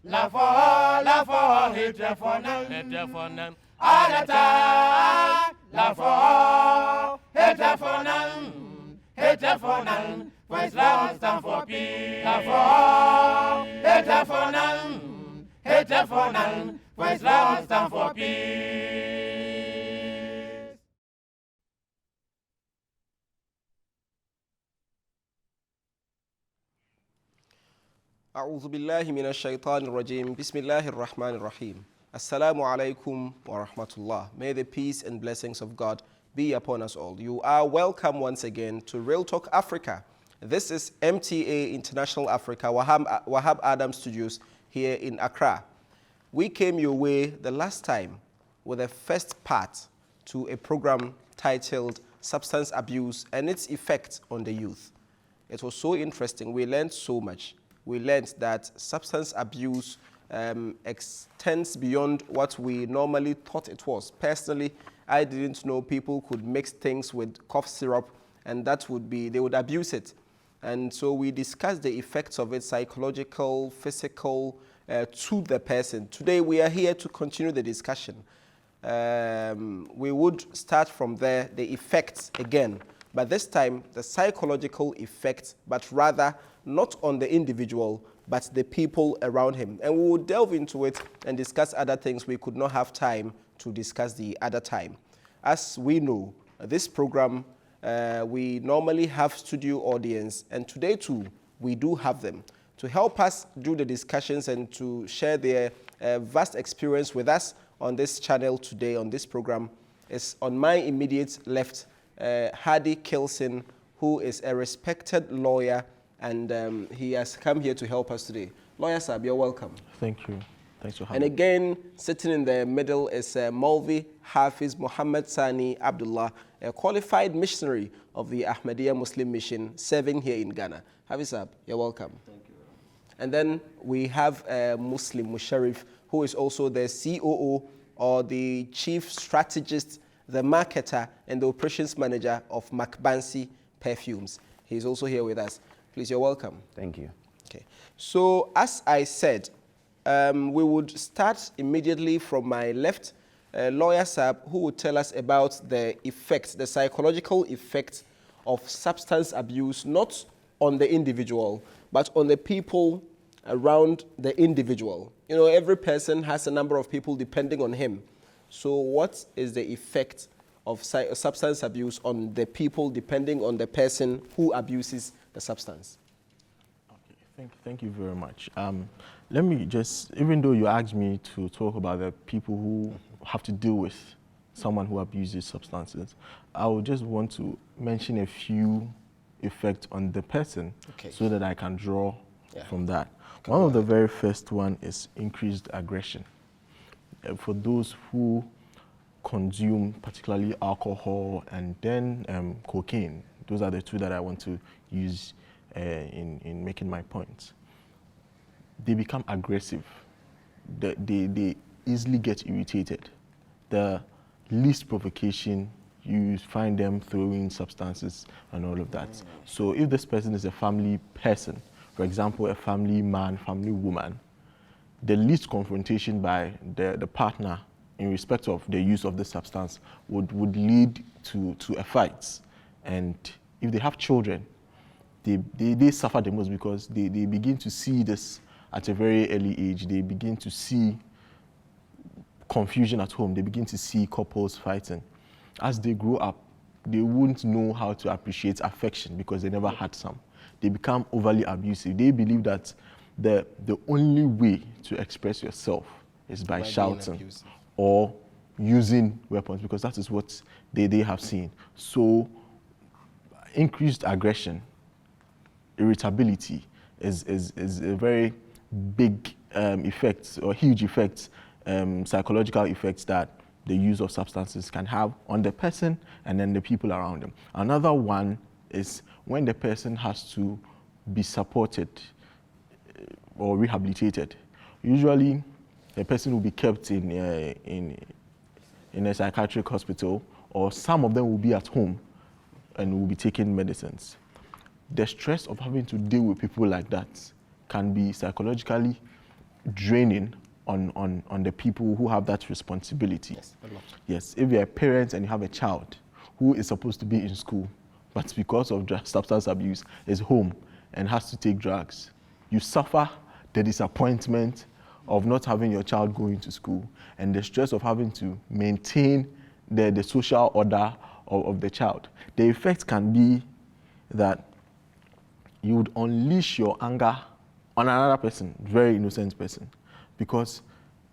La for, hit for none. All the time, la for, hit for none. For Islam stand for peace. La for, hit for none. For Islam stand for peace. أعوذ بالله من الشيطان الرجيم بسم الله الرحمن الرحيم Assalamu alaikum wa rahmatullah. May the peace and blessings of God be upon us all. You are welcome once again to Real Talk Africa. This is MTA International Africa, Wahab Adam Studios here in Accra. We came your way the last time with the first part to a program titled Substance Abuse and its Effect on the Youth. It was so interesting. We learned so much. We learned that substance abuse extends beyond what we normally thought it was. Personally, I didn't know people could mix things with cough syrup and that would be, they would abuse it. And so we discussed the effects of it, psychological, physical, to the person. Today we are here to continue the discussion. We would start from there, the effects again, but this time the psychological effects, but rather not on the individual, but the people around him. And we will delve into it and discuss other things we could not have time to discuss the other time. As we know, this program, we normally have studio audience, and today too, we do have them to help us do the discussions and to share their vast experience with us on this channel today, on this program. Is on my immediate left, Hadi Kilson, who is a respected lawyer, and he has come here to help us today. Lawyer Sab, you're welcome. Thank you. Thanks for having me. And me. again, sitting in the middle is Maulvi Hafiz Muhammad Sani Abdullah, a qualified missionary of the Ahmadiyya Muslim Mission, serving here in Ghana. Hafiz Sab, you're welcome. Thank you. And then we have Muslim Musharif, who is also the COO or the chief strategist, the marketer, and the operations manager of Macbansi Perfumes. He's also here with us. Please, you're welcome. Thank you. Okay. So, as I said, we would start immediately from my left, Lawyer Sab, who would tell us about the effects, the psychological effects of substance abuse, not on the individual, but on the people around the individual. You know, every person has a number of people depending on him. So, what is the effect of substance abuse on the people depending on the person who abuses the substance? Okay, thank you very much. Let me just, even though you asked me to talk about the people who have to deal with someone who abuses substances, I would just want to mention a few effects on the person, okay, so that I can draw from that. One of the very first one is increased aggression. For those who consume particularly alcohol and then cocaine, those are the two that I want to use in making my points. They become aggressive. They easily get irritated. The least provocation, you find them throwing substances and all of that. So if this person is a family person, for example, a family man, family woman, the least confrontation by the partner in respect of the use of the substance would lead to a fight. And if they have children, they suffer the most because they begin to see this at a very early age. They begin to see confusion at home. They begin to see couples fighting. As they grow up, they won't know how to appreciate affection because they never had some. They become overly abusive. They believe that the only way to express yourself is by shouting or using weapons, because that is what they have seen. So increased aggression, irritability is a very big effect or huge effect, psychological effects that the use of substances can have on the person and then the people around them. Another one is when the person has to be supported or rehabilitated. Usually, the person will be kept in a psychiatric hospital, or some of them will be at home and will be taking medicines. The stress of having to deal with people like that can be psychologically draining on the people who have that responsibility. Yes, a lot. Yes, if you're a parent and you have a child who is supposed to be in school, but because of substance abuse is home and has to take drugs, you suffer the disappointment of not having your child going to school and the stress of having to maintain the social order of the child. The effect can be that you would unleash your anger on another person, very innocent person, because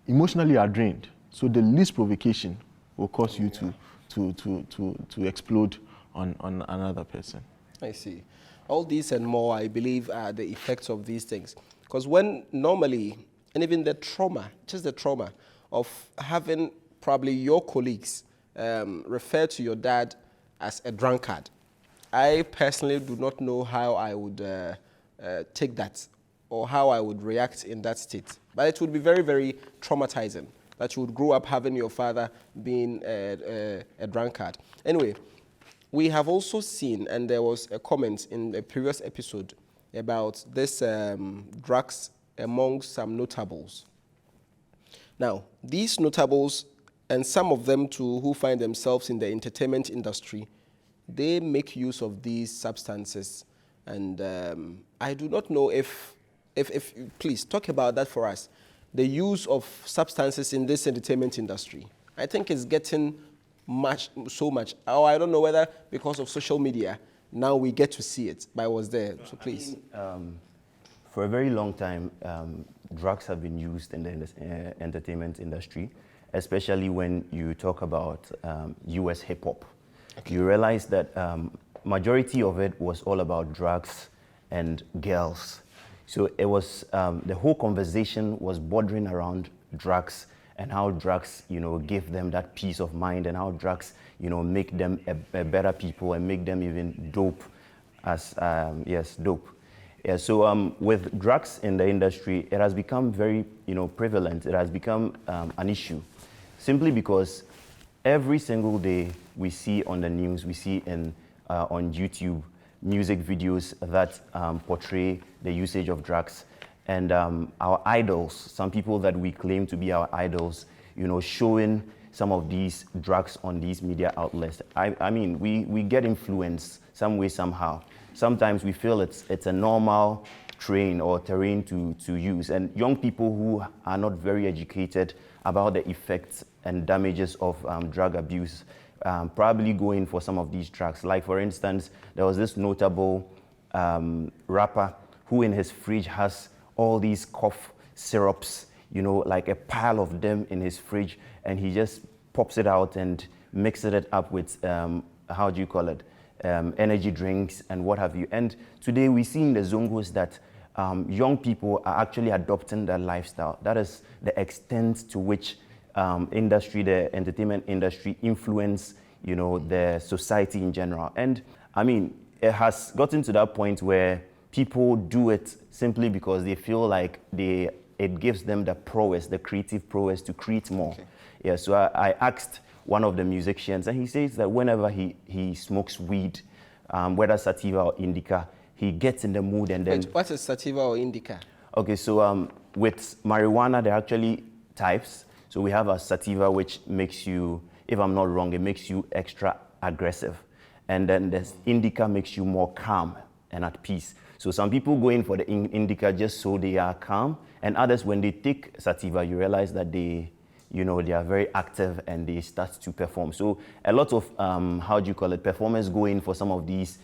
emotionally you are drained. So the least provocation will cause you to explode on another person. I see. All these and more, I believe, are the effects of these things. Because when normally, and even the trauma, just the trauma of having probably your colleagues refer to your dad as a drunkard, I personally do not know how I would take that or how I would react in that state. But it would be very, very traumatizing that you would grow up having your father being a drunkard. Anyway, we have also seen, and there was a comment in a previous episode about this drugs among some notables. Now, these notables, and some of them too who find themselves in the entertainment industry, they make use of these substances. And I do not know if please talk about that for us. The use of substances in this entertainment industry, I think it's getting so much. Oh, I don't know whether because of social media, now we get to see it, but I was there, so please. For a very long time, drugs have been used in the entertainment industry, especially when you talk about US hip hop. Okay. You realize that majority of it was all about drugs and girls. So it was, the whole conversation was bordering around drugs and how drugs, give them that peace of mind, and how drugs, make them a better people and make them even dope as, dope. Yeah, so with drugs in the industry, it has become very, prevalent. It has become an issue simply because every single day we see on the news, we see on YouTube, music videos that portray the usage of drugs. And our idols, some people that we claim to be our idols, showing some of these drugs on these media outlets. I mean, we get influenced some way, somehow. Sometimes we feel it's a normal train or terrain to use. And young people who are not very educated about the effects and damages of drug abuse probably go in for some of these drugs. Like, for instance, there was this notable rapper who in his fridge has all these cough syrups, like a pile of them in his fridge, and he just pops it out and mixes it up with, energy drinks and what have you. And today we see in the Zongos that young people are actually adopting that lifestyle. That is the extent to which the entertainment industry influence, the society in general. And I mean, it has gotten to that point where people do it simply because they feel like it gives them the prowess, the creative prowess to create more. Okay. Yeah, so I asked one of the musicians, and he says that whenever he smokes weed, whether sativa or indica, he gets in the mood and then... Wait, what is sativa or indica? Okay, so with marijuana, there are actually types. So we have a sativa, which makes you, if I'm not wrong, it makes you extra aggressive. And then there's indica, makes you more calm and at peace. So some people go in for the indica just so they are calm, and others, when they take sativa, you realize that they are very active and they start to perform. So a lot of, performers go in for some of these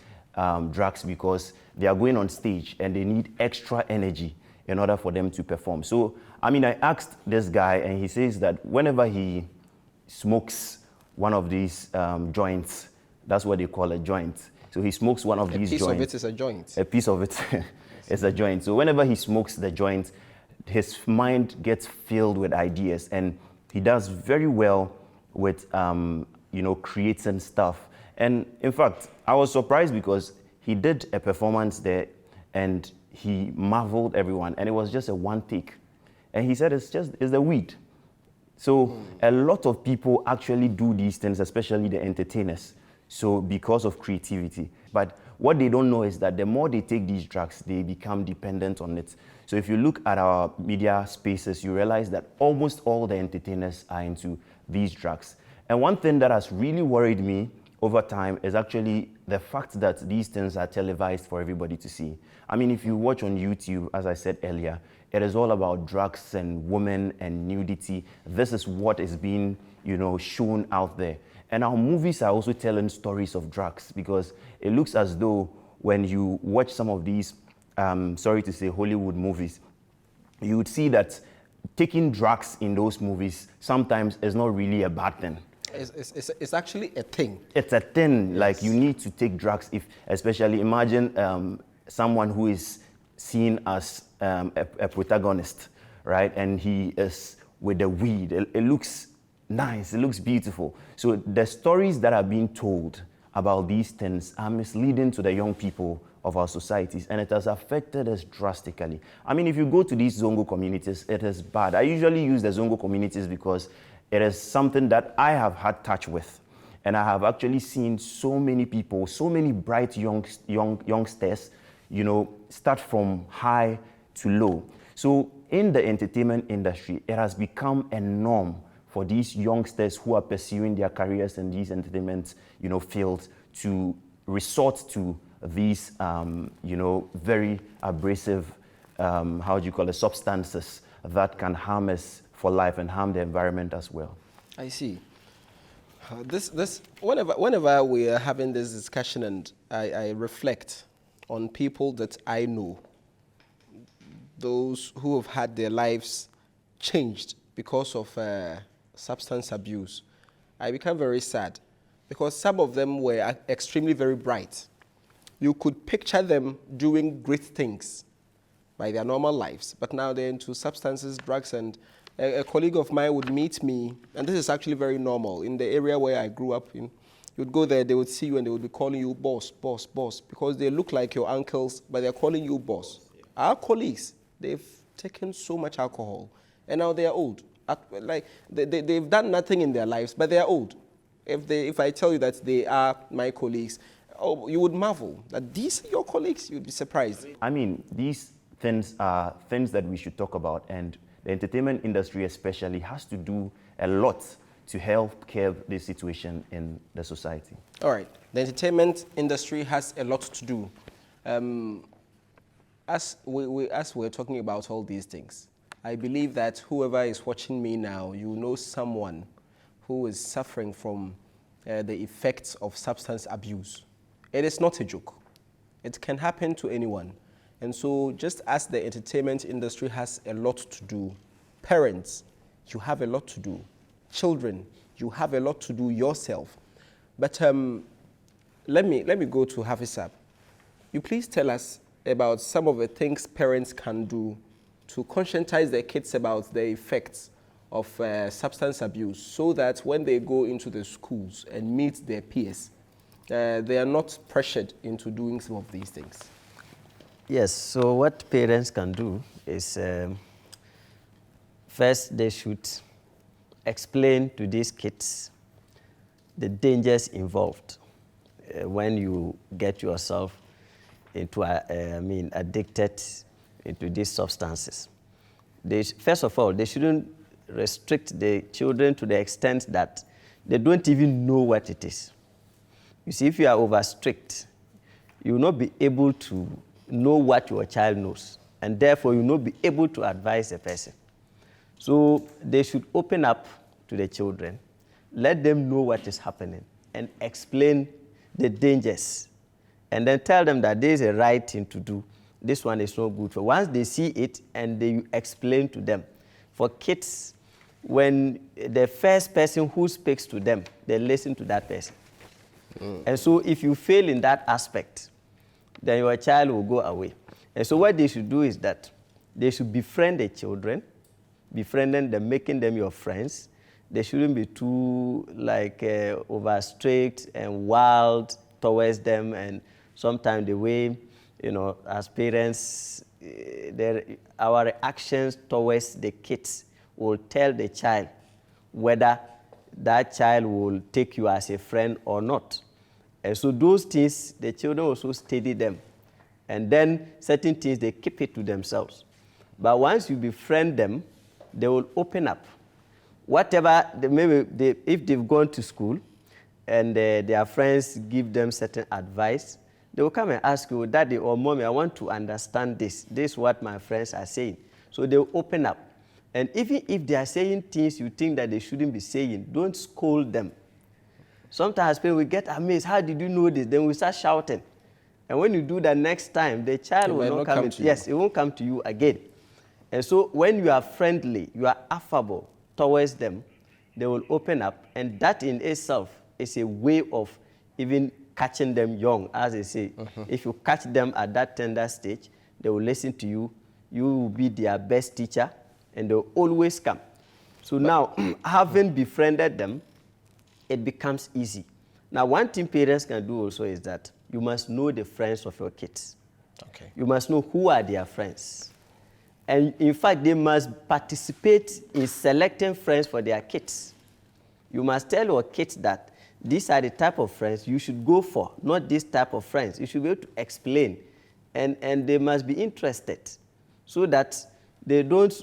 drugs because they are going on stage and they need extra energy in order for them to perform. So, I mean, I asked this guy, and he says that whenever he smokes one of these joints, that's what they call a joint. So he smokes one of these joints. A piece of it is a joint. A piece of it is a joint. So whenever he smokes the joint, his mind gets filled with ideas, and he does very well with, creating stuff. And in fact, I was surprised because he did a performance there and he marveled everyone, and it was just a one take. And he said it's the weed. So a lot of people actually do these things, especially the entertainers. So because of creativity. But what they don't know is that the more they take these drugs, they become dependent on it. So if you look at our media spaces, you realize that almost all the entertainers are into these drugs. And one thing that has really worried me over time is actually the fact that these things are televised for everybody to see. I mean, if you watch on YouTube, as I said earlier, it is all about drugs and women and nudity. This is what is being, shown out there. And our movies are also telling stories of drugs, because it looks as though when you watch some of these, sorry to say, Hollywood movies, you would see that taking drugs in those movies sometimes is not really a bad thing. It's actually a thing. It's a thing. Yes. Like, you need to take drugs, especially imagine someone who is seen as a protagonist, right? And he is with the weed. It looks nice, it looks beautiful. So the stories that are being told about these things are misleading to the young people of our societies, and it has affected us drastically. I mean, if you go to these Zongo communities, it is bad. I usually use the Zongo communities because it is something that I have had touch with. And I have actually seen so many people, so many bright youngsters, start from high to low. So in the entertainment industry, it has become a norm for these youngsters who are pursuing their careers in these entertainment, fields to resort to these, very abrasive, substances that can harm us for life and harm the environment as well. I see. Whenever we are having this discussion, and I reflect on people that I know, those who have had their lives changed because of substance abuse, I become very sad, because some of them were extremely very bright. You could picture them doing great things by their normal lives, but now they're into substances, drugs, and a colleague of mine would meet me, and this is actually very normal. In the area where I grew up in, you'd go there, they would see you, and they would be calling you boss, boss, boss, because they look like your uncles, but they're calling you boss. Our colleagues, they've taken so much alcohol, and now they're old. They've done nothing in their lives, but they're old. If I tell you that they are my colleagues, you would marvel that these are your colleagues. You'd be surprised. I mean, these things are things that we should talk about, and the entertainment industry especially has to do a lot to help curb this situation in the society. All right. The entertainment industry has a lot to do. As we're talking about all these things, I believe that whoever is watching me now, you know someone who is suffering from the effects of substance abuse. It is not a joke. It can happen to anyone. And so just as the entertainment industry has a lot to do, parents, you have a lot to do. Children, you have a lot to do yourself. But let me go to Hafizab. You please tell us about some of the things parents can do to conscientize their kids about the effects of substance abuse, so that when they go into the schools and meet their peers, they are not pressured into doing some of these things. Yes, so what parents can do is, first they should explain to these kids the dangers involved when you get yourself into, addicted into these substances. First of all, they shouldn't restrict the children to the extent that they don't even know what it is. You see, if you are over strict, you will not be able to know what your child knows, and therefore you will not be able to advise a person. So they should open up to the children, let them know what is happening, and explain the dangers, and then tell them that there is a right thing to do. This one is not good for. Once they see it and they explain to them. For kids, when the first person who speaks to them, they listen to that person. And so if you fail in that aspect, then your child will go away. And so what they should do is that they should befriend the children, befriending them, making them your friends. They shouldn't be too over strict and wild towards them. And sometimes the way, as parents, our reactions towards the kids will tell the child whether that child will take you as a friend or not. And so those things, the children also study them. And then certain things, they keep it to themselves. But once you befriend them, they will open up. Whatever, if they've gone to school and their friends give them certain advice, they will come and ask you, Daddy or Mommy, I want to understand this. This is what my friends are saying. So they will open up. And even if they are saying things you think that they shouldn't be saying, don't scold them. Sometimes people will get amazed. How did you know this? Then we start shouting. And when you do that next time, the child will not come to you. Yes, it won't come to you again. And so when you are friendly, you are affable towards them, they will open up. And that in itself is a way of even catching them young, as they say. If you catch them at that tender stage, they will listen to you. You will be their best teacher, and they will always come. So now, having befriended them, it becomes easy. Now, one thing parents can do also is that you must know the friends of your kids. Okay. You must know who are their friends. And in fact, they must participate in selecting friends for their kids. You must tell your kids that these are the type of friends you should go for, not this type of friends. You should be able to explain. And they must be interested so that they don't,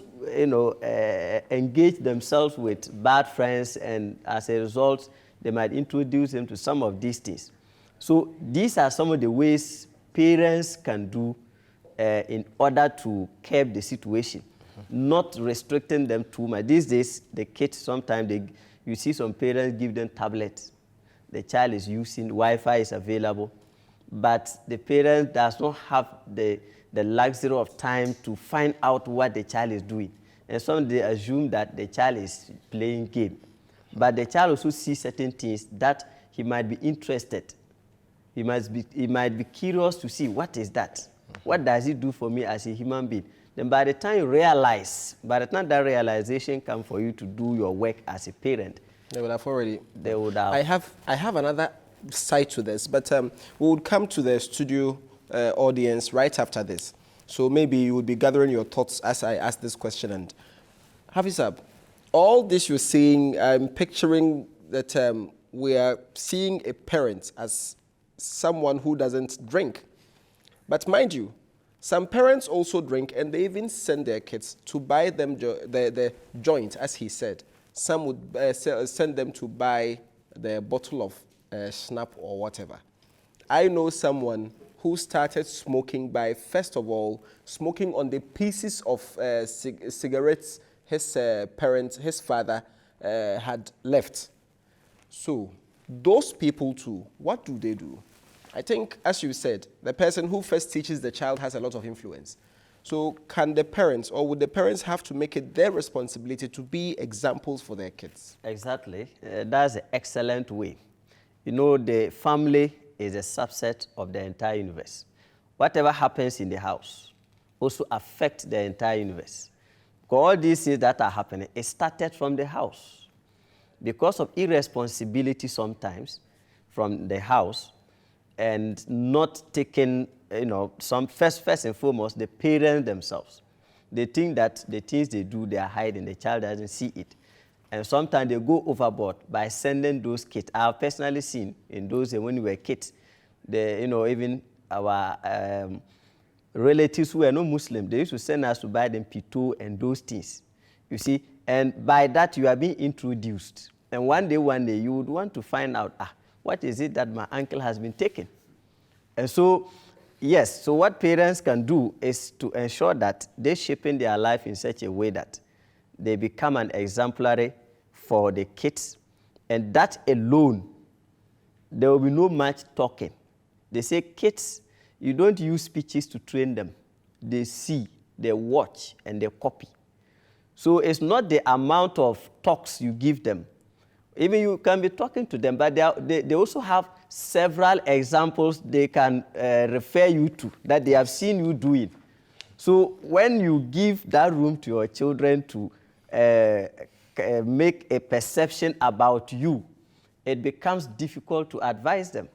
engage themselves with bad friends, and as a result, they might introduce them to some of these things. So these are some of the ways parents can do in order to curb the situation, not restricting them too much. These days, the kids, sometimes you see some parents give them tablets. The child is using, Wi-Fi is available, but the parent does not have the luxury of time to find out what the child is doing. And some they assume that the child is playing game. But the child also sees certain things that he might be interested. He might be curious to see, what is that? What does it do for me as a human being? Then by the time you realize, by the time that realization comes for you to do your work as a parent, they would have already. They would have. I have another side to this, but we would come to the studio audience right after this. So maybe you would be gathering your thoughts as I ask this question. And Hafizab, all this you're saying, I'm picturing that we are seeing a parent as someone who doesn't drink. But mind you, some parents also drink, and they even send their kids to buy them the joint, as he said. Some would send them to buy the bottle of snap or whatever. I know someone who started smoking by, first of all, smoking on the pieces of cigarettes his father had left. So those people too, what do they do? I think, as you said, the person who first teaches the child has a lot of influence. So can the parents, or would the parents have to make it their responsibility to be examples for their kids? Exactly. That's an excellent way. You know, the family is a subset of the entire universe. Whatever happens in the house also affects the entire universe. Because all these things that are happening, it started from the house. Because of irresponsibility sometimes from the house, and not taking, first and foremost, the parents themselves. They think that the things they do, they are hiding. The child doesn't see it. And sometimes they go overboard by sending those kids. I have personally seen in those days when we were kids, even our relatives who were not Muslim, they used to send us to buy them pito and those things. You see, and by that you are being introduced. And one day, you would want to find out, what is it that my uncle has been taking? And so, yes, so what parents can do is to ensure that they're shaping their life in such a way that they become an exemplary for the kids. And that alone, there will be no much talking. They say kids, you don't use speeches to train them. They see, they watch, and they copy. So it's not the amount of talks you give them. Even you can be talking to them, but they also have several examples they can refer you to that they have seen you doing. So when you give that room to your children to make a perception about you, it becomes difficult to advise them.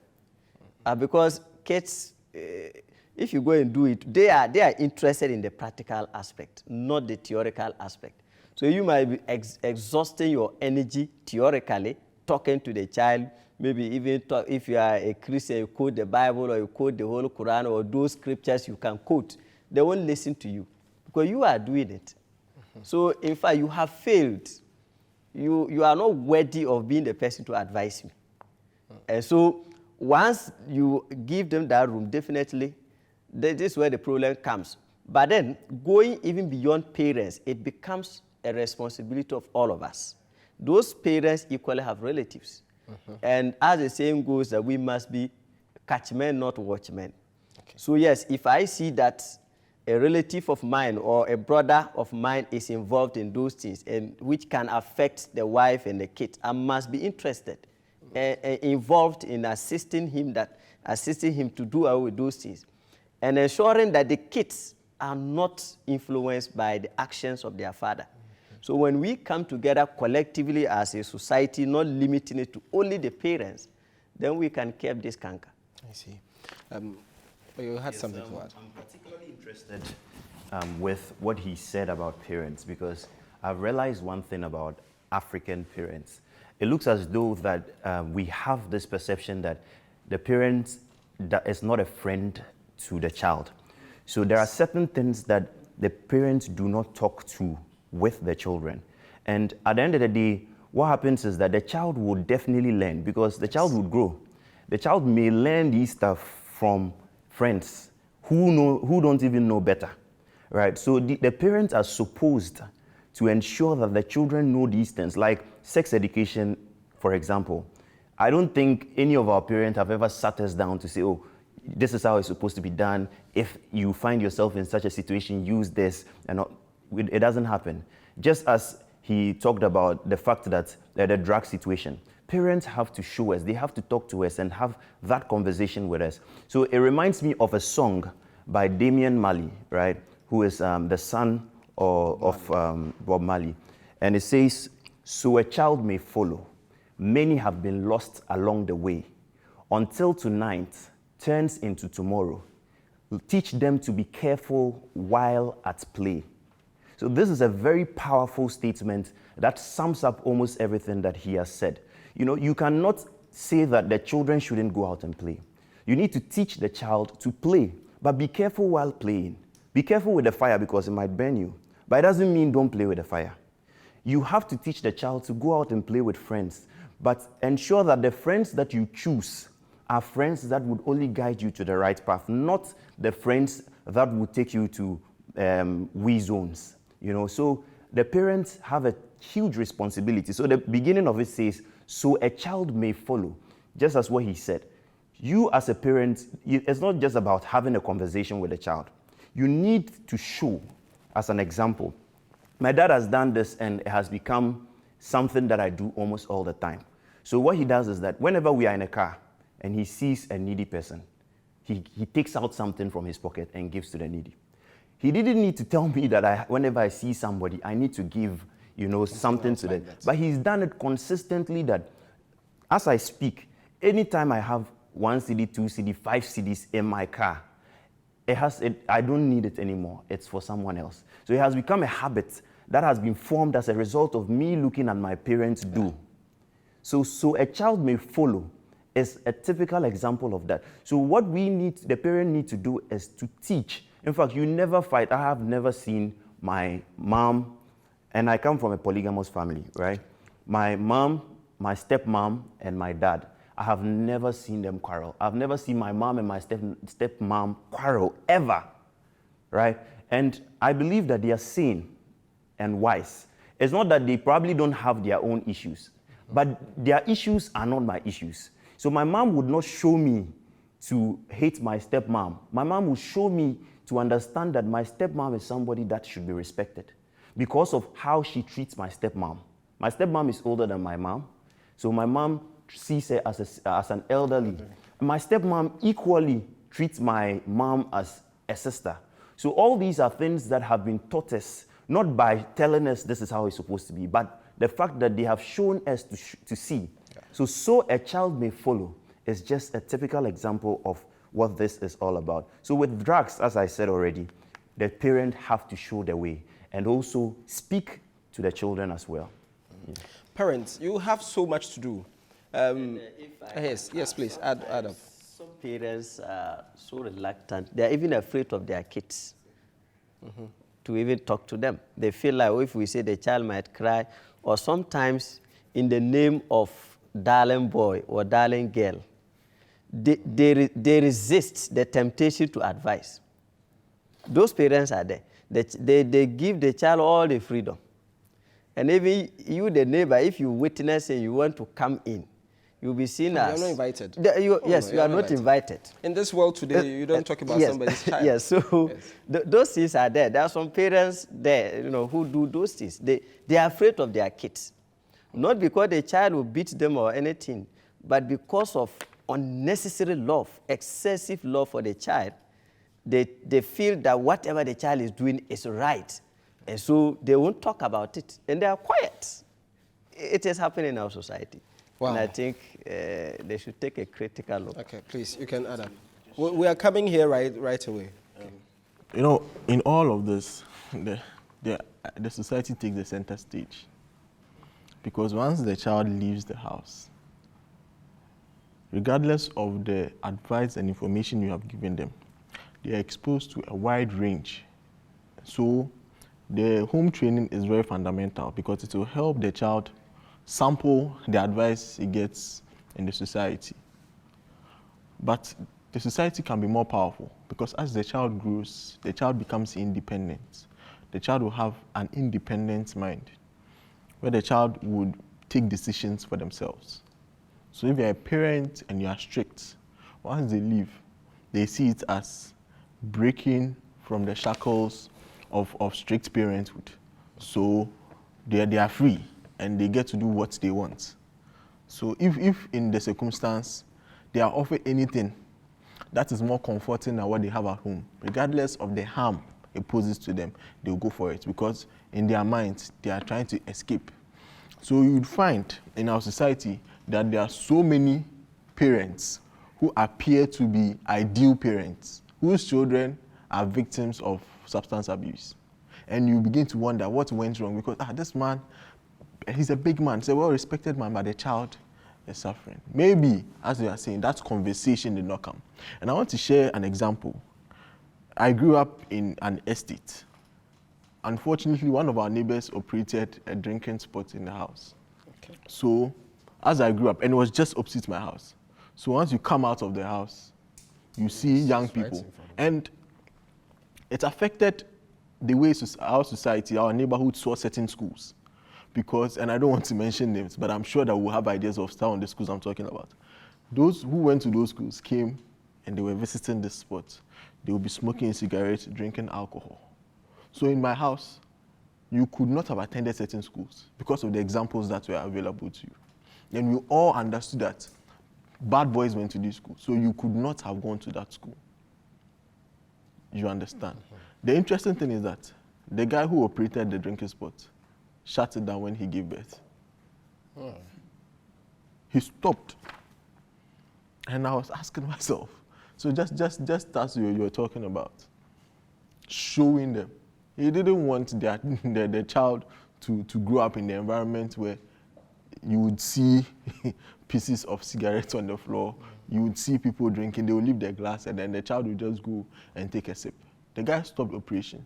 Because kids, if you go and do it, they are interested in the practical aspect, not the theoretical aspect. So you might be exhausting your energy theoretically talking to the child, maybe even talk, if you are a Christian, you quote the Bible or you quote the whole Quran or those scriptures you can quote, they won't listen to you because you are doing it. So in fact, you have failed. You are not worthy of being the person to advise you. And so once you give them that room, definitely, this is where the problem comes. But then, going even beyond parents, it becomes a responsibility of all of us. Those parents equally have relatives. And as the saying goes, that we must be catchmen, not watchmen. Okay. So yes, if I see that a relative of mine or a brother of mine is involved in those things, and which can affect the wife and the kids, I must be interested and involved in assisting him to do away with those things, and ensuring that the kids are not influenced by the actions of their father. So when we come together collectively as a society, not limiting it to only the parents, then we can curb this canker. I see. You had something to add. I'm particularly interested with what he said about parents, because I've realized one thing about African parents. It looks as though that we have this perception that the parent is not a friend to the child. So there are certain things that the parents do not talk to with the children. And at the end of the day, what happens is that the child will definitely learn, because the child would grow. The child may learn these stuff from friends who don't even know better, right? So the parents are supposed to ensure that the children know these things, like sex education, for example. I don't think any of our parents have ever sat us down to say, oh, this is how it's supposed to be done. If you find yourself in such a situation, use this. And not, it doesn't happen. Just as he talked about the fact that the drug situation, parents have to show us, they have to talk to us and have that conversation with us. So it reminds me of a song by Damian Marley, right, who is the son of Bob Marley. And it says, so a child may follow. Many have been lost along the way, until tonight turns into tomorrow. Teach them to be careful while at play. So this is a very powerful statement that sums up almost everything that he has said. You know, you cannot say that the children shouldn't go out and play. You need to teach the child to play, but be careful while playing. Be careful with the fire because it might burn you, but it doesn't mean don't play with the fire. You have to teach the child to go out and play with friends, but ensure that the friends that you choose are friends that would only guide you to the right path, not the friends that would take you to we zones. You know, so the parents have a huge responsibility. So the beginning of it says, so a child may follow, just as what he said. You as a parent, it's not just about having a conversation with a child. You need to show, as an example. My dad has done this and it has become something that I do almost all the time. So what he does is that whenever we are in a car and he sees a needy person, he takes out something from his pocket and gives to the needy. He didn't need to tell me that whenever I see somebody, I need to give, you know, something to them. But he's done it consistently that as I speak, anytime I have 1 CD, 2 CD, 5 CDs in my car, I don't need it anymore. It's for someone else. So it has become a habit that has been formed as a result of me looking at my parents do. So a child may follow is a typical example of that. So what the parent need to do is to teach. In fact, you never fight. I have never seen my mom, and I come from a polygamous family, right? My mom, my stepmom, and my dad, I have never seen them quarrel. I've never seen my mom and my stepmom quarrel, ever, right? And I believe that they are sane and wise. It's not that they probably don't have their own issues, but their issues are not my issues. So my mom would not show me to hate my stepmom. My mom would show me to understand that my stepmom is somebody that should be respected because of how she treats my stepmom. My stepmom is older than my mom, so my mom sees her as an elderly. My stepmom equally treats my mom as a sister. So all these are things that have been taught us, not by telling us this is how it's supposed to be, but the fact that they have shown us to see. So a child may follow is just a typical example of what this is all about. So with drugs, as I said already, the parents have to show the way and also speak to the children as well. Parents, you have so much to do Yes, please, add up. Some parents are so reluctant. They are even afraid of their kids to even talk to them. They feel like if we say the child might cry, or sometimes in the name of darling boy or darling girl, they resist the temptation to advise. Those parents are there. They give the child all the freedom. And even you, the neighbor, if you witness and you want to come in, you'll be seen as... You're not invited. You are not invited. In this world today, you don't talk about somebody's child. Yes, so those things are there. There are some parents there, who do those things. They are afraid of their kids. Not because the child will beat them or anything, but because of unnecessary love, excessive love for the child. They feel that whatever the child is doing is right. And so they won't talk about it. And they are quiet. It is happening in our society. Wow. And I think they should take a critical look. Okay, please, you can add up. We are coming here right away. In all of this, the society takes the center stage. Because once the child leaves the house, regardless of the advice and information you have given them, they are exposed to a wide range. So the home training is very fundamental because it will help the child sample the advice he gets in the society. But the society can be more powerful because as the child grows, the child becomes independent. The child will have an independent mind where the child would take decisions for themselves. So if you're a parent and you are strict, once they leave, they see it as breaking from the shackles of strict parenthood. So they are free and they get to do what they want. So if in the circumstance they are offered anything that is more comforting than what they have at home, regardless of the harm it poses to them, they'll go for it because in their minds they are trying to escape. So you would find in our society that there are so many parents who appear to be ideal parents, whose children are victims of substance abuse. And you begin to wonder what went wrong because this man, he's a big man, he's a well-respected man, but the child is suffering. Maybe, as we are saying, that conversation did not come. And I want to share an example. I grew up in an estate. Unfortunately, one of our neighbors operated a drinking spot in the house. Okay. So, as I grew up, and it was just opposite my house. So once you come out of the house, you see young people. And it affected the way our society, our neighborhood saw certain schools. Because, and I don't want to mention names, but I'm sure that we'll have ideas of some of the schools I'm talking about. Those who went to those schools came and they were visiting this spot. They would be smoking cigarettes, drinking alcohol. So in my house, you could not have attended certain schools because of the examples that were available to you. And we all understood that bad boys went to this school, so you could not have gone to that school. You understand? The interesting thing is that the guy who operated the drinking spot shut it down when he gave birth. He stopped. And I was asking myself, so just as you were talking about, showing them. He didn't want the child to grow up in the environment where you would see pieces of cigarettes on the floor, you would see people drinking, they would leave their glass, and then the child would just go and take a sip. The guy stopped operation.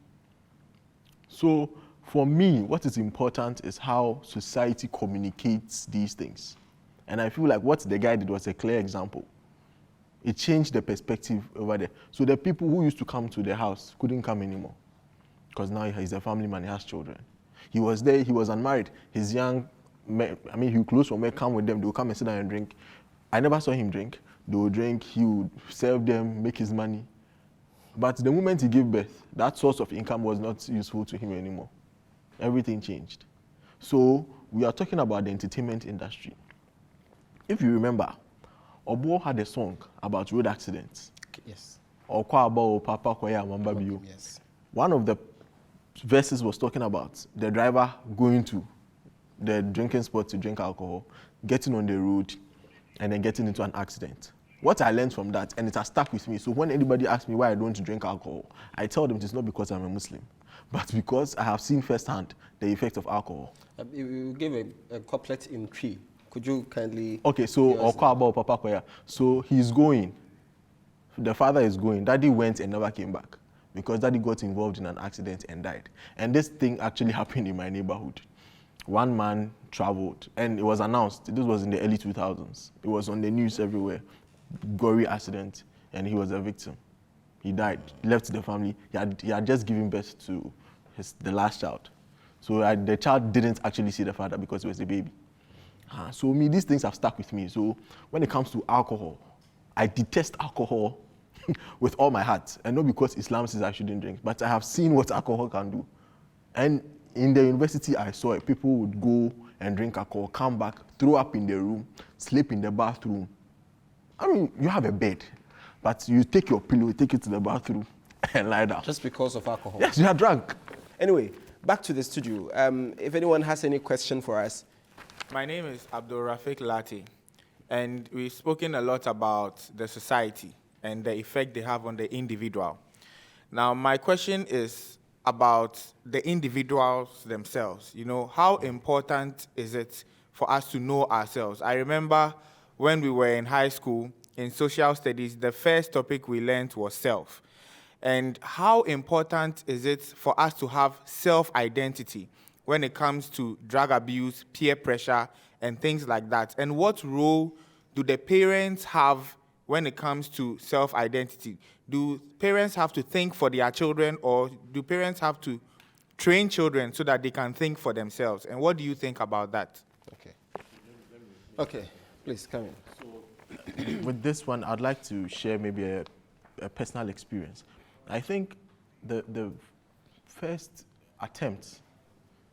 So for me, what is important is how society communicates these things. And I feel like what the guy did was a clear example. It changed the perspective over there. So the people who used to come to the house couldn't come anymore because now he's a family man, he has children. He was there, he was unmarried. His young men, he would close from where, come with them, they would come and sit down and drink. I never saw him drink. They would drink, he would serve them, make his money. But the moment he gave birth, that source of income was not useful to him anymore. Everything changed. So we are talking about the entertainment industry. If you remember, Obo had a song about road accidents. Yes. Yes. One of the verses was talking about the driver going to the drinking spot to drink alcohol, getting on the road, and then getting into an accident. What I learned from that, and it has stuck with me, so when anybody asks me why I don't drink alcohol, I tell them it's not because I'm a Muslim, but because I have seen firsthand the effect of alcohol. You gave a couplet in Cree. Could you kindly... Okay, so Okwabo Papa Koya. So he's going. The father is going. Daddy went and never came back because daddy got involved in an accident and died. And this thing actually happened in my neighborhood. One man traveled and it was announced. This was in the early 2000s. It was on the news everywhere. Gory accident, and he was a victim. He died, left the family. He had just given birth to the last child. So the child didn't actually see the father because he was a baby. So these things have stuck with me. So when it comes to alcohol, I detest alcohol with all my heart. And not because Islam says I shouldn't drink, but I have seen what alcohol can do. And in the university, I saw it. People would go and drink alcohol, come back, throw up in the room, sleep in the bathroom. I mean, you have a bed, but you take your pillow, take it to the bathroom, and lie down. Just because of alcohol? Yes, you are drunk. Anyway, back to the studio. If anyone has any question for us. My name is Abdul Rafiq Lati, and we've spoken a lot about the society and the effect they have on the individual. Now, my question is about the individuals themselves. You know, how important is it for us to know ourselves? I remember when we were in high school, in social studies, the first topic we learned was self. And how important is it for us to have self-identity when it comes to drug abuse, peer pressure, and things like that? And what role do the parents have when it comes to self-identity? Do parents have to think for their children, or do parents have to train children so that they can think for themselves? And what do you think about that? Okay, please come in. With this one, I'd like to share maybe a personal experience. I think the first attempt,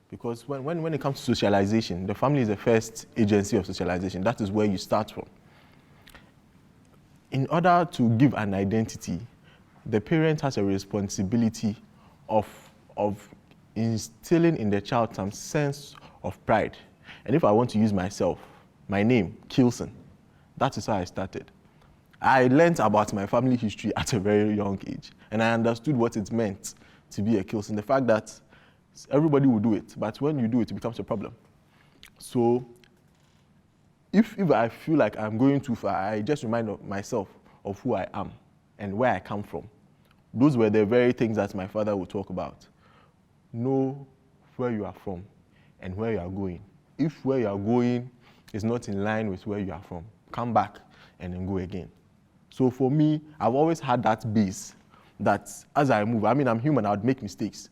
because when it comes to socialization, the family is the first agency of socialization. That is where you start from. In order to give an identity, the parent has a responsibility of instilling in the child some sense of pride. And if I want to use myself, my name, Kilson, that is how I started. I learned about my family history at a very young age, and I understood what it meant to be a Kilson. The fact that everybody will do it, but when you do it, it becomes a problem. So if I feel like I'm going too far, I just remind myself of who I am and where I come from. Those were the very things that my father would talk about. Know where you are from and where you are going. If where you are going is not in line with where you are from, come back and then go again. So for me, I've always had that base that as I move, I mean, I'm human, I would make mistakes.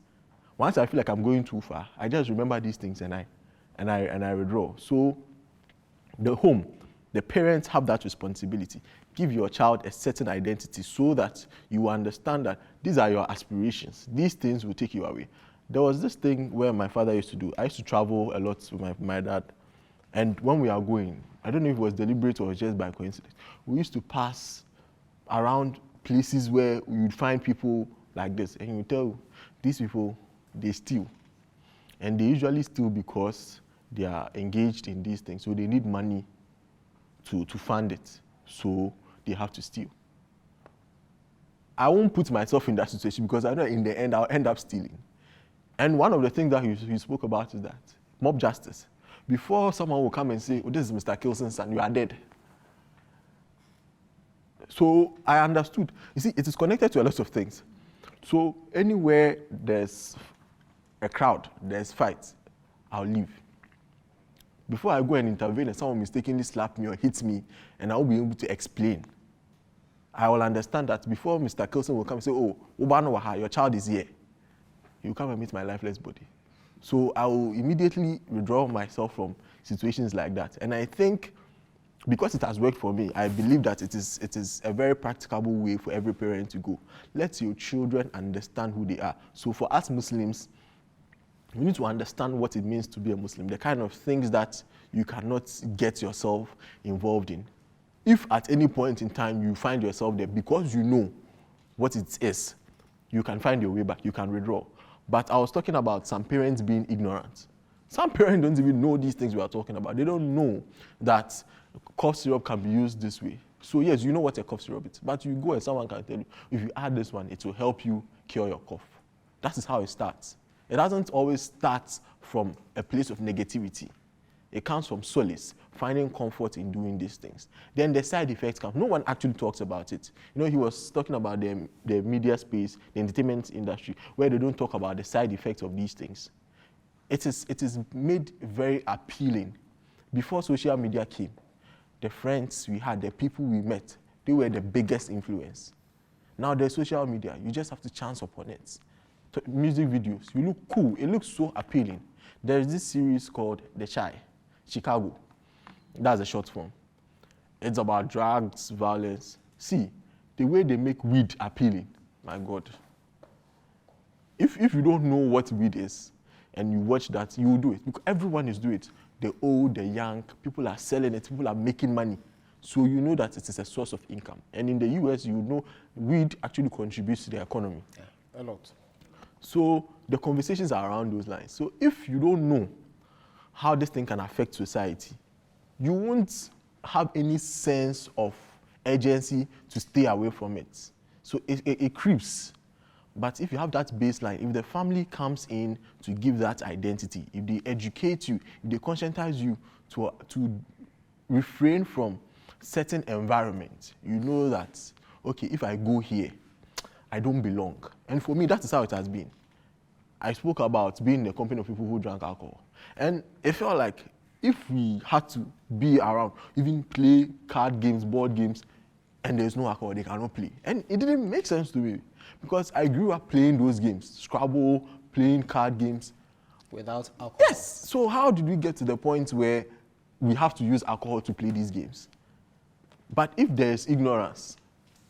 Once I feel like I'm going too far, I just remember these things and I withdraw. So the home, the parents have that responsibility. Give your child a certain identity so that you understand that these are your aspirations. These things will take you away. There was this thing where my father used to do. I used to travel a lot with my dad. And when we are going, I don't know if it was deliberate or just by coincidence, we used to pass around places where we would find people like this. And you would tell these people, they steal. And they usually steal because they are engaged in these things. So they need money to fund it. So they have to steal. I won't put myself in that situation because I know in the end I'll end up stealing. And one of the things that he spoke about is that mob justice. Before someone will come and say, oh, this is Mr. Kilson's son, you are dead. So I understood. You see, it is connected to a lot of things. So anywhere there's a crowd, there's fights, I'll leave. Before I go and intervene and someone mistakenly slap me or hits me, and I will be able to explain, I will understand that before Mr. Kilson will come and say, oh, Ubano, your child is here. You come and meet my lifeless body. So I will immediately withdraw myself from situations like that. And I think because it has worked for me, I believe that it is a very practicable way for every parent to go. Let your children understand who they are. So for us Muslims, we need to understand what it means to be a Muslim, the kind of things that you cannot get yourself involved in. If at any point in time you find yourself there because you know what it is, you can find your way back, you can withdraw. But I was talking about some parents being ignorant. Some parents don't even know these things we are talking about. They don't know that cough syrup can be used this way. So yes, you know what a cough syrup is, but you go and someone can tell you, if you add this one, it will help you cure your cough. That is how it starts. It doesn't always start from a place of negativity. It comes from solace, finding comfort in doing these things. Then the side effects come. No one actually talks about it. You know, he was talking about the media space, the entertainment industry, where they don't talk about the side effects of these things. It is made very appealing. Before social media came, the friends we had, the people we met, they were the biggest influence. Now there's social media, you just have to chance upon it. Music videos, you look cool, it looks so appealing. There's this series called The Chi, Chicago. That's the short form. It's about drugs, violence. See, the way they make weed appealing, my God. If you don't know what weed is, and you watch that, you will do it. Because everyone is doing it. The old, the young, people are selling it, people are making money. So you know that it is a source of income. And in the US, you know weed actually contributes to the economy. Yeah, a lot. So the conversations are around those lines. So if you don't know how this thing can affect society, you won't have any sense of urgency to stay away from it. So it creeps. But if you have that baseline, if the family comes in to give that identity, if they educate you, if they conscientize you to refrain from certain environments, you know that, okay, if I go here, I don't belong. And for me, that is how it has been. I spoke about being in a company of people who drank alcohol. And it felt like if we had to be around, even play card games, board games, and there's no alcohol, they cannot play. And it didn't make sense to me because I grew up playing those games, Scrabble, playing card games. Without alcohol? Yes. So how did we get to the point where we have to use alcohol to play these games? But if there's ignorance,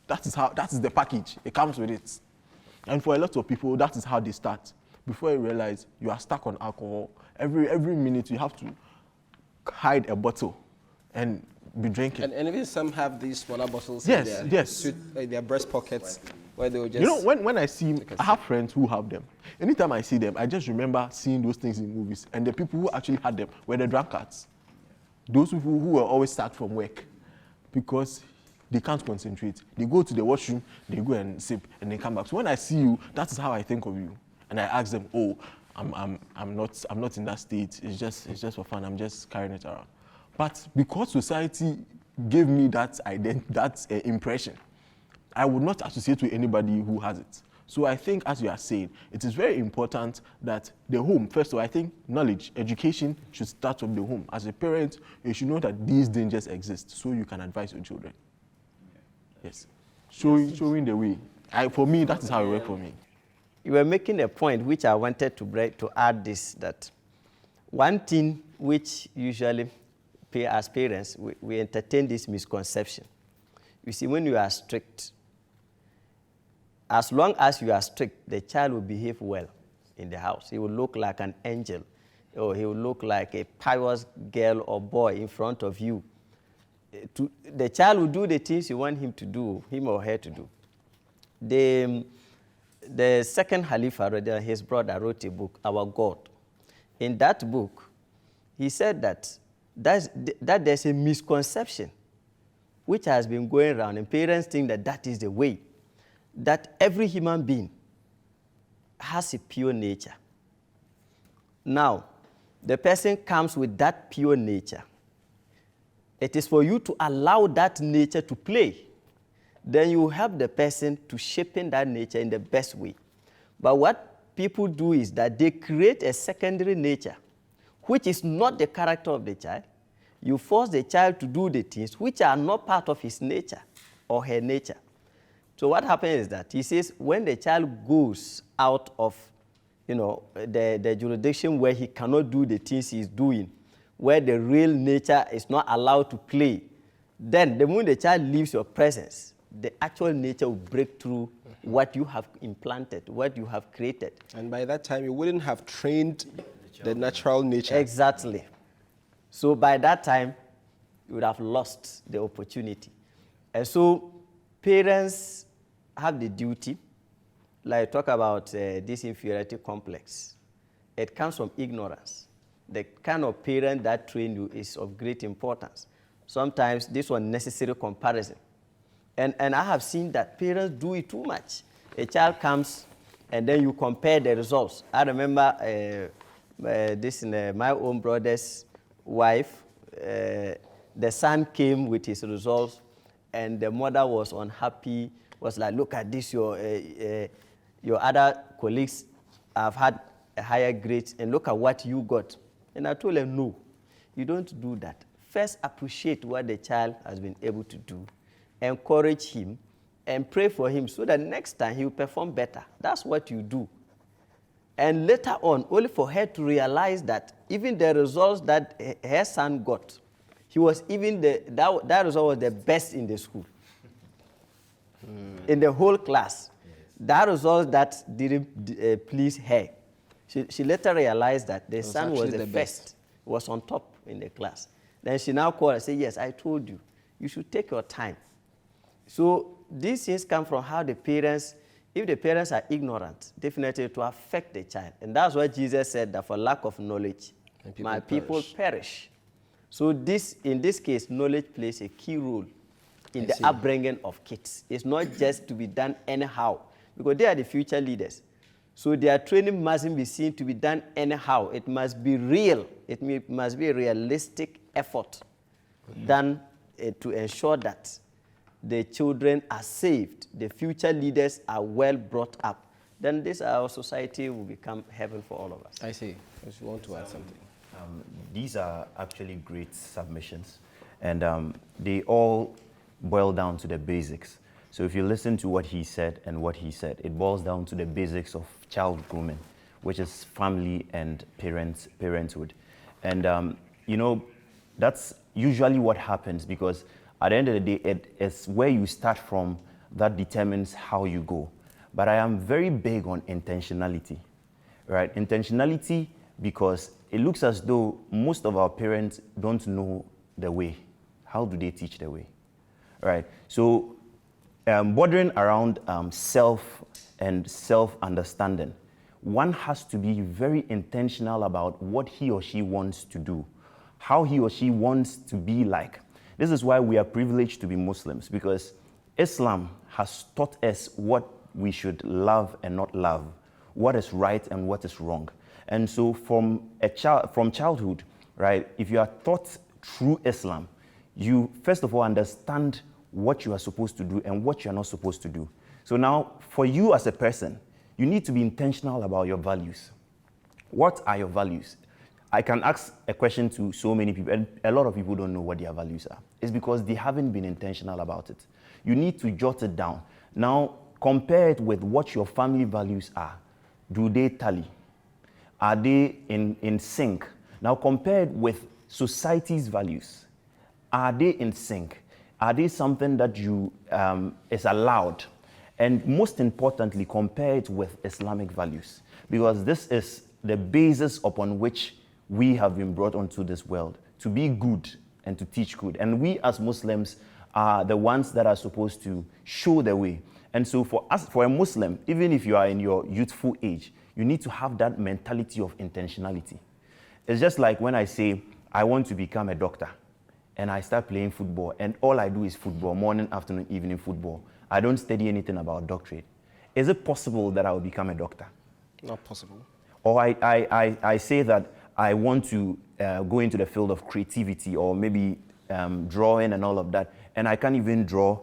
that is the package. It comes with it. And for a lot of people, that is how they start. Before you realize you are stuck on alcohol, every minute you have to hide a bottle and be drinking. And even some have these smaller bottles Yes, in yes. their breast pockets where they will just... You know, when I see, I have friends who have them. Anytime I see them, I just remember seeing those things in movies. And the people who actually had them were the drunkards. Those people who were always sacked from work because they can't concentrate. They go to the washroom, they go and sip, and they come back. So when I see you, that is how I think of you. And I ask them, oh, I'm not in that state. It's just for fun. I'm just carrying it around. But because society gave me that impression, I would not associate with anybody who has it. So I think, as you are saying, it is very important that the home, first of all, I think knowledge, education should start from the home. As a parent, you should know that these dangers exist so you can advise your children. Yes. Showing the way. For me, that is how it works for me. You were making a point which I wanted to add this, that one thing which usually as parents, we entertain this misconception. You see, when you are strict, as long as you are strict, the child will behave well in the house. He will look like an angel, or he will look like a pious girl or boy in front of you. The child will do the things you want him to do, him or her to do. The second Khalifa, his brother, wrote a book, Our God. In that book, he said that there's a misconception which has been going around, and parents think that is the way, that every human being has a pure nature. Now, the person comes with that pure nature. It is for you to allow that nature to play. Then you help the person to shape that nature in the best way. But what people do is that they create a secondary nature, which is not the character of the child. You force the child to do the things which are not part of his nature or her nature. So what happens is that he says when the child goes out of the jurisdiction where he cannot do the things he's doing, where the real nature is not allowed to play, then the moment the child leaves your presence, the actual nature will break through what you have implanted, what you have created. And by that time, you wouldn't have trained the natural nature. Exactly. So by that time, you would have lost the opportunity. And so parents have the duty, like talk about this inferiority complex. It comes from ignorance. The kind of parent that train you is of great importance. Sometimes this one necessary comparison. And I have seen that parents do it too much. A child comes and then you compare the results. I remember my own brothers, wife, the son came with his results, and the mother was unhappy, was like, look at this, your other colleagues have had a higher grade, and look at what you got. And I told her, no, you don't do that. First, appreciate what the child has been able to do, encourage him, and pray for him so that next time he will perform better. That's what you do. And later on, only for her to realize that even the results that her son got, he was even that result was the best in the school, in the whole class. Yes. That result that didn't please her. She later realized that the son was the best, was on top in the class. Then she now called and said, yes, I told you, you should take your time. So these things come from how the parents, if the parents are ignorant, definitely it will affect the child. And that's why Jesus said that for lack of knowledge, my people perish. So this, in this case, knowledge plays a key role in the upbringing of kids. It's not just to be done anyhow, because they are the future leaders. So their training mustn't be seen to be done anyhow. It must be real. It must be a realistic effort done to ensure that the children are saved, the future leaders are well brought up. Then this our society will become heaven for all of us. I see. If you want to add something. These are actually great submissions, and they all boil down to the basics. So if you listen to what he said and what he said, it boils down to the basics of child grooming, which is family and parenthood. And you know, that's usually what happens, because at the end of the day, it is where you start from that determines how you go. But I am very big on intentionality, right? Intentionality, because it looks as though most of our parents don't know the way. How do they teach the way, right? So bordering around self and self-understanding, one has to be very intentional about what he or she wants to do, how he or she wants to be like. This is why we are privileged to be Muslims, because Islam has taught us what we should love and not love, what is right and what is wrong. And so from childhood, right, if you are taught through Islam, you first of all understand what you are supposed to do and what you are not supposed to do. So now, for you as a person, you need to be intentional about your values. What are your values? I can ask a question to so many people, and a lot of people don't know what their values are. It's because they haven't been intentional about it. You need to jot it down. Now, compare it with what your family values are. Do they tally? Are they in sync? Now, compare it with society's values. Are they in sync? Are they something that is allowed? And most importantly, compare it with Islamic values, because this is the basis upon which we have been brought onto this world, to be good and to teach good. And we as Muslims are the ones that are supposed to show the way. And so for us, for a Muslim, even if you are in your youthful age, you need to have that mentality of intentionality. It's just like when I say, I want to become a doctor, and I start playing football, and all I do is football, morning, afternoon, evening football. I don't study anything about doctorate. Is it possible that I will become a doctor? Not possible. Or I say that I want to go into the field of creativity, or maybe drawing and all of that, and I can't even draw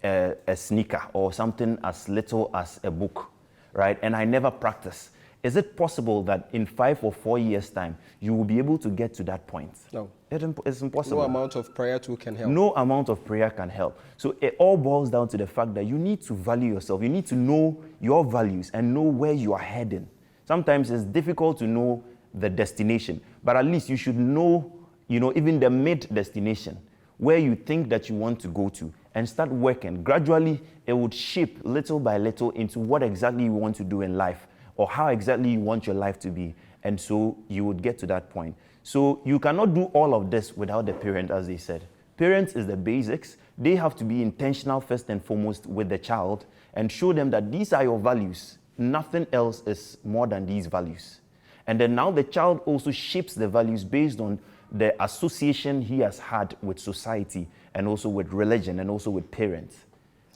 a sneaker or something as little as a book, right? And I never practice. Is it possible that in 5 or 4 years' time, you will be able to get to that point? No. It's impossible. No amount of prayer too can help. No amount of prayer can help. So it all boils down to the fact that you need to value yourself. You need to know your values and know where you are heading. Sometimes it's difficult to know the destination, but at least you should know, even the mid-destination, where you think that you want to go to, and start working. Gradually, it would shape little by little into what exactly you want to do in life, or how exactly you want your life to be. And so you would get to that point. So you cannot do all of this without the parent, as they said. Parents is the basics. They have to be intentional first and foremost with the child and show them that these are your values. Nothing else is more than these values. And then now the child also shapes the values based on the association he has had with society, and also with religion, and also with parents.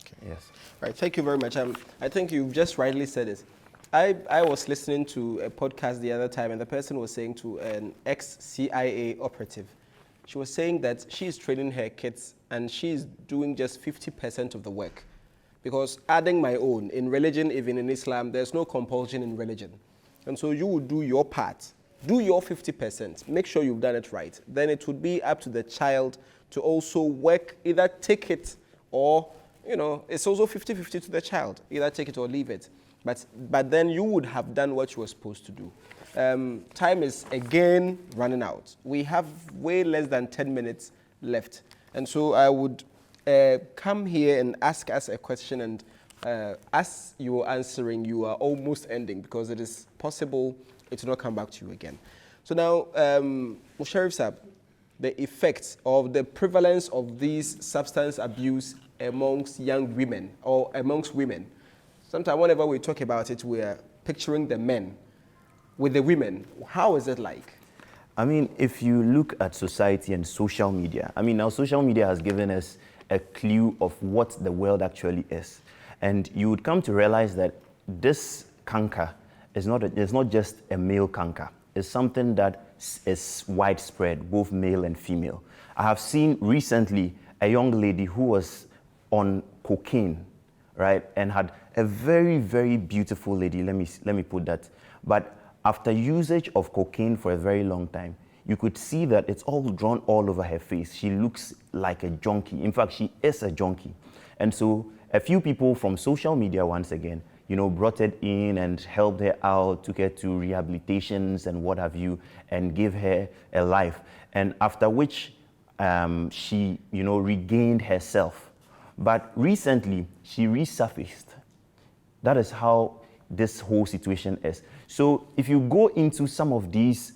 Okay. Yes. Right. Thank you very much. I think you've just rightly said it. I was listening to a podcast the other time, and the person was saying to an ex-CIA operative, she was saying that she's training her kids and she's doing just 50% of the work. Because adding my own, in religion, even in Islam, there's no compulsion in religion. And so you would do your part, do your 50%, make sure you've done it right. Then it would be up to the child to also work, either take it or, it's also 50-50 to the child, either take it or leave it. But then you would have done what you were supposed to do. Time is again running out. We have way less than 10 minutes left. And so I would come here and ask us a question, and as you are answering, you are almost ending because it is possible it will not come back to you again. So now, Musharif Saab, the effects of the prevalence of these substance abuse amongst young women or amongst women. Sometimes whenever we talk about it, we are picturing the men. With the women, how is it like? I mean, if you look at society and social media, now social media has given us a clue of what the world actually is. And you would come to realize that this canker is not just a male canker. It's something that is widespread, both male and female. I have seen recently a young lady who was on cocaine, right, and had a very, very beautiful lady, let me put that. But after usage of cocaine for a very long time, you could see that it's all drawn all over her face. She looks like a junkie. In fact, she is a junkie. And so a few people from social media, once again, brought it in and helped her out, took her to rehabilitations and what have you, and gave her a life. And after which she, regained herself. But recently, she resurfaced. That is how this whole situation is. So if you go into some of these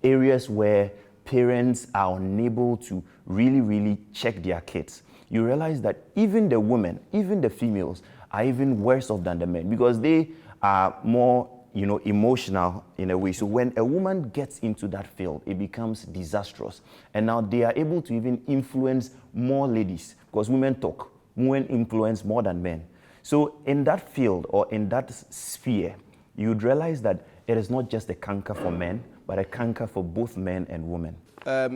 areas where parents are unable to really, really check their kids, you realize that even the women, even the females, are even worse off than the men because they are more, emotional in a way. So when a woman gets into that field, it becomes disastrous. And now they are able to even influence more ladies because women talk, women influence more than men. So in that field or in that sphere, you'd realize that it is not just a canker for men, but a canker for both men and women.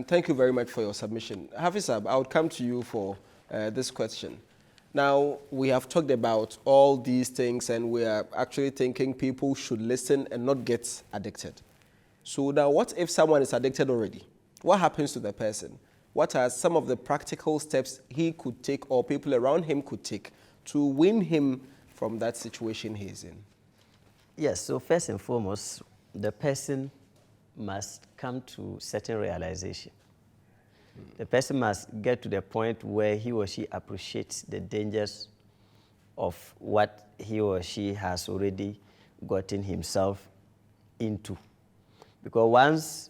Thank you very much for your submission. Hafiz Saab, I would come to you for this question. Now, we have talked about all these things and we are actually thinking people should listen and not get addicted. So now, what if someone is addicted already? What happens to the person? What are some of the practical steps he could take or people around him could take to win him from that situation he is in? Yes, so first and foremost, the person must come to certain realization. The person must get to the point where he or she appreciates the dangers of what he or she has already gotten himself into. Because once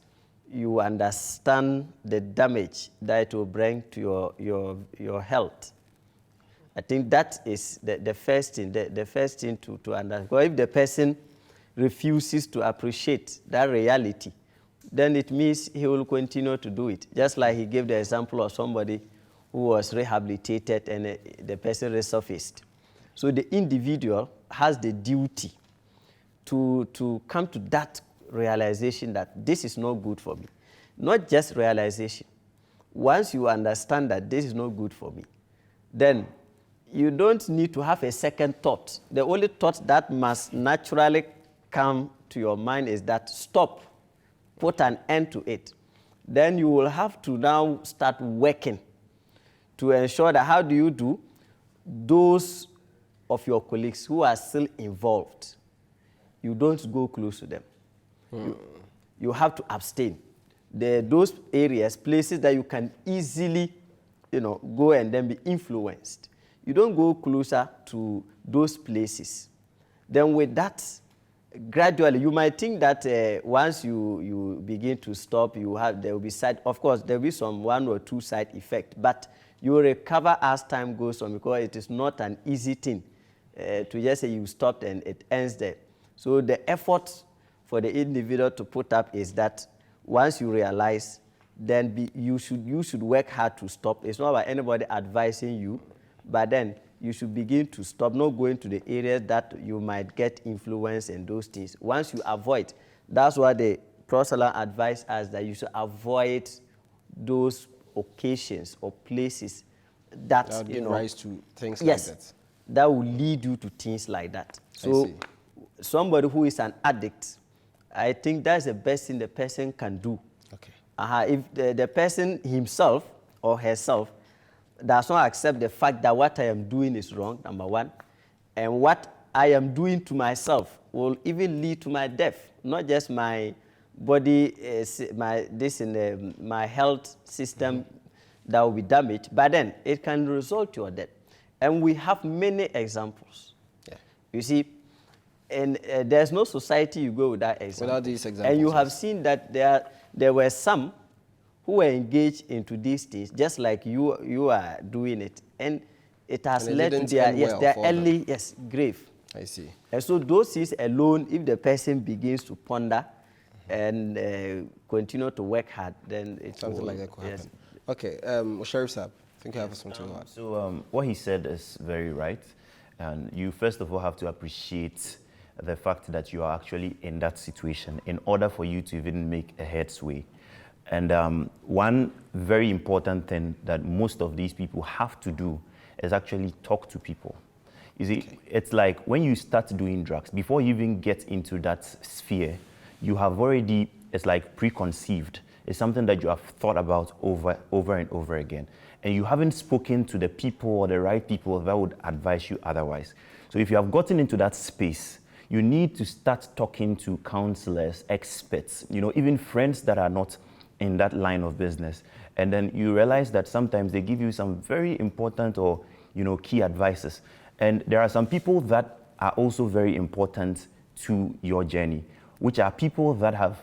you understand the damage that it will bring to your health, I think that is the first thing, the first thing to understand. Because if the person refuses to appreciate that reality, then it means he will continue to do it. Just like he gave the example of somebody who was rehabilitated and the person resurfaced. So the individual has the duty to come to that realization that this is not good for me. Not just realization. Once you understand that this is not good for me, then you don't need to have a second thought. The only thought that must naturally come to your mind is that stop. Put an end to it. Then you will have to now start working to ensure that how do you do? Those of your colleagues who are still involved, you don't go close to them. You have to abstain. Those areas, places that you can easily go and then be influenced. You don't go closer to those places. Then with that, gradually, you might think that once you begin to stop, there will be of course, there will be some 1 or 2 side effect, but you will recover as time goes on because it is not an easy thing to just say you stopped and it ends there. So the effort for the individual to put up is that once you realize, then you should work hard to stop. It's not about anybody advising you, but then you should begin to stop, not going to the areas that you might get influence and those things. Once you avoid, that's why the Prophet advised us that you should avoid those occasions or places that, That would you give know, rise to things yes, like that. that will lead you to things like that. So see. somebody who is an addict, I think that's the best thing the person can do. Okay. If the person himself or herself does not accept the fact that what I am doing is wrong, number one, and what I am doing to myself will even lead to my death, not just my body, my health system that will be damaged, but then it can result to your death. And we have many examples. Yeah. You see, and there's no society you go without examples. Without these examples. And you have seen that there were some who were engaged into these things, just like you are doing it. And it has And it led to didn't their, end well their for them. early, grave. I see. And so those things alone, if the person begins to ponder and continue to work hard, then it Something will, like that could yes. happen. Okay, Sheriff Saab, I think you have something to add. So what he said is very right. And you first of all have to appreciate the fact that you are actually in that situation in order for you to even make a headway. And one very important thing that most of these people have to do is actually talk to people. You see, it's like when you start doing drugs, before you even get into that sphere, you have already, it's like preconceived. It's something that you have thought about over and over again. And you haven't spoken to the people or the right people that would advise you otherwise. So if you have gotten into that space, you need to start talking to counselors, experts, even friends that are not in that line of business. And then you realize that sometimes they give you some very important or, key advices. And there are some people that are also very important to your journey, which are people that have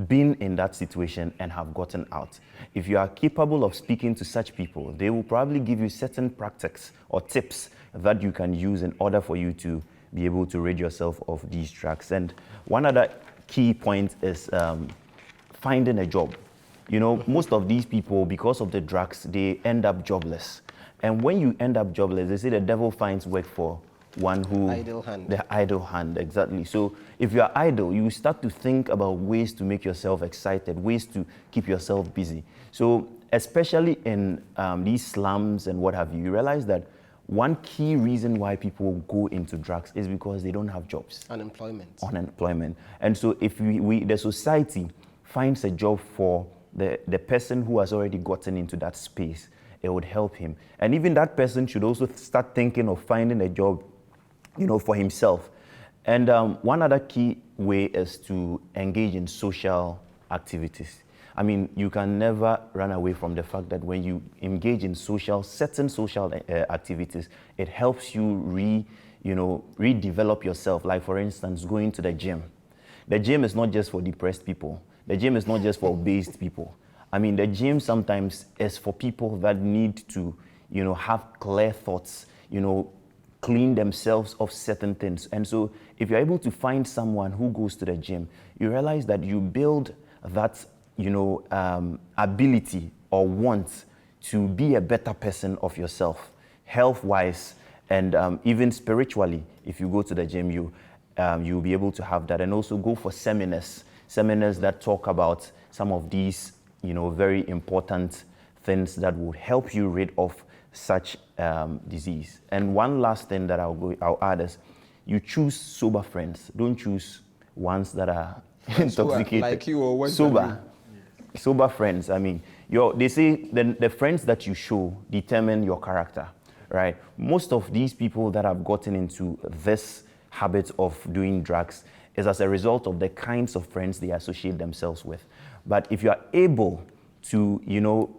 been in that situation and have gotten out. If you are capable of speaking to such people, they will probably give you certain practices or tips that you can use in order for you to be able to rid yourself of these drugs. And one other key point is finding a job. Most of these people, because of the drugs, they end up jobless. And when you end up jobless, they say the devil finds work for one who... Idle hand. The idle hand, exactly. So if you are idle, you start to think about ways to make yourself excited, ways to keep yourself busy. So especially in these slums and what have you, you realize that one key reason why people go into drugs is because they don't have jobs. Unemployment. And so if the society finds a job for the person who has already gotten into that space, it would help him. And even that person should also start thinking of finding a job, for himself. And one other key way is to engage in social activities. I mean, you can never run away from the fact that when you engage in certain social activities, it helps you redevelop yourself. Like, for instance, going to the gym. The gym is not just for depressed people. The gym is not just for obese people. I mean, the gym sometimes is for people that need to, have clear thoughts, clean themselves of certain things. And so if you're able to find someone who goes to the gym, you realize that you build that, ability or want to be a better person of yourself, health-wise, and even spiritually. If you go to the gym, you'll be able to have that. And also go for seminars that talk about some of these, very important things that would help you rid of such disease. And one last thing that I'll add is you choose sober friends. Don't choose ones that are intoxicated. Like you or what? Sober friends. I mean, they say the friends that you show determine your character, right? Most of these people that have gotten into this habit of doing drugs is as a result of the kinds of friends they associate themselves with. But if you are able to,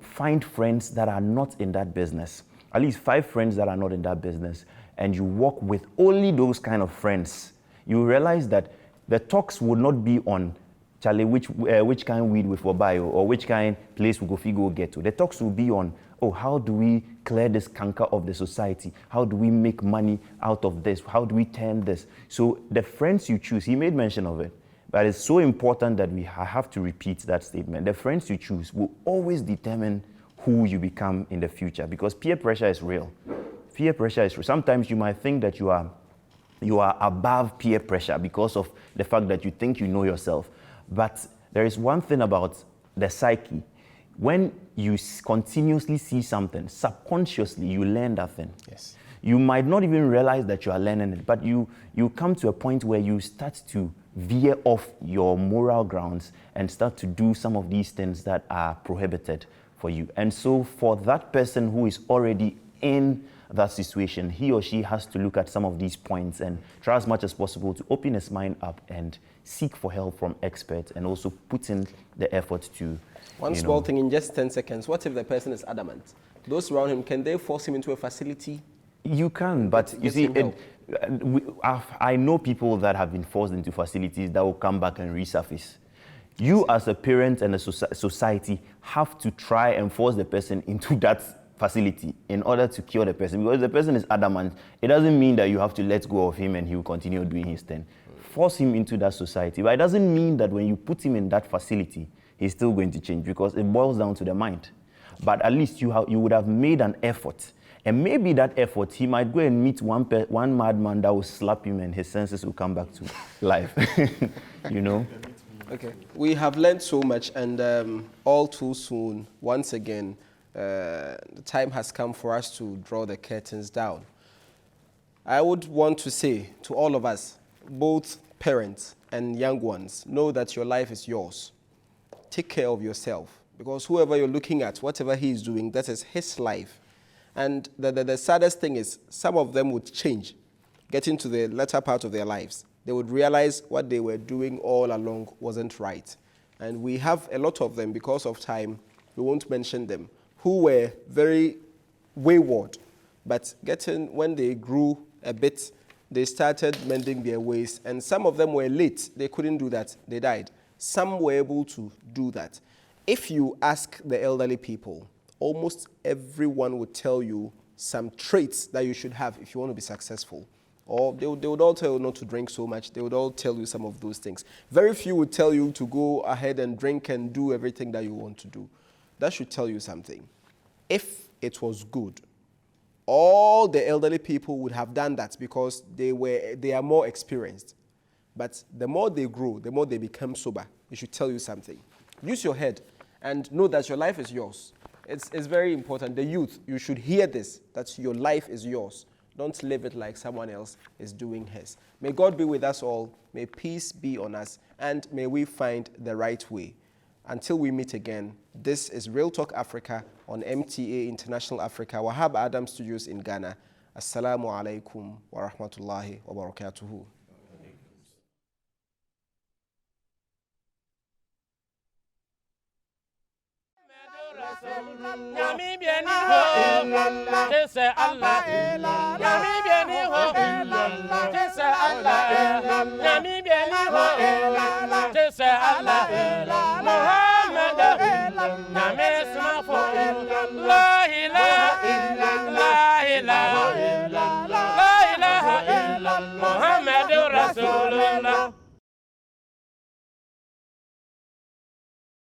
find friends that are not in that business, at least 5 friends that are not in that business, and you work with only those kind of friends, you realize that the talks would not be on, Charlie, which kind weed we for buy, or which kind place we go get to. The talks will be on, how do we clear this canker of the society? How do we make money out of this? How do we turn this? So the friends you choose, he made mention of it, but it's so important that I have to repeat that statement. The friends you choose will always determine who you become in the future, because peer pressure is real. Peer pressure is true. Sometimes you might think that you are above peer pressure because of the fact that you think you know yourself. But there is one thing about the psyche. When you continuously see something, subconsciously you learn that thing. Yes. You might not even realize that you are learning it, but you come to a point where you start to veer off your moral grounds and start to do some of these things that are prohibited for you. And so for that person who is already in that situation, he or she has to look at some of these points and try as much as possible to open his mind up and seek for help from experts, and also put in the effort to... One small thing in just 10 seconds. What if the person is adamant? Those around him, can they force him into a facility? You can, but you see, I know people that have been forced into facilities that will come back and resurface. You as a parent and a society have to try and force the person into that facility in order to cure the person. Because if the person is adamant, it doesn't mean that you have to let go of him and he will continue doing his thing. Force him into that society. But it doesn't mean that when you put him in that facility, he's still going to change, because it boils down to the mind. But at least you would have made an effort. And maybe that effort, he might go and meet one madman that will slap him and his senses will come back to life. You know? Okay. We have learned so much, and all too soon, once again, the time has come for us to draw the curtains down. I would want to say to all of us, both parents and young ones, know that your life is yours. Take care of yourself, because whoever you're looking at, whatever he is doing, that is his life. And the saddest thing is, some of them would change, get into the latter part of their lives. They would realize what they were doing all along wasn't right. And we have a lot of them, because of time, we won't mention them, who were very wayward, but when they grew a bit, they started mending their ways. And some of them were late. They couldn't do that. They died. Some were able to do that. If you ask the elderly people, almost everyone would tell you some traits that you should have if you want to be successful. Or they would all tell you not to drink so much. They would all tell you some of those things. Very few would tell you to go ahead and drink and do everything that you want to do. That should tell you something. If it was good, all the elderly people would have done that, because they are more experienced. But the more they grow, the more they become sober. It should tell you something. Use your head and know that your life is yours. It's very important. The youth, you should hear this, that your life is yours. Don't live it like someone else is doing his. May God be with us all. May peace be on us. And may we find the right way. Until we meet again, this is Real Talk Africa on MTA International Africa, Wahab Adam Studios in Ghana. Assalamu alaikum wa rahmatullahi wa barakatuhu. Muhammad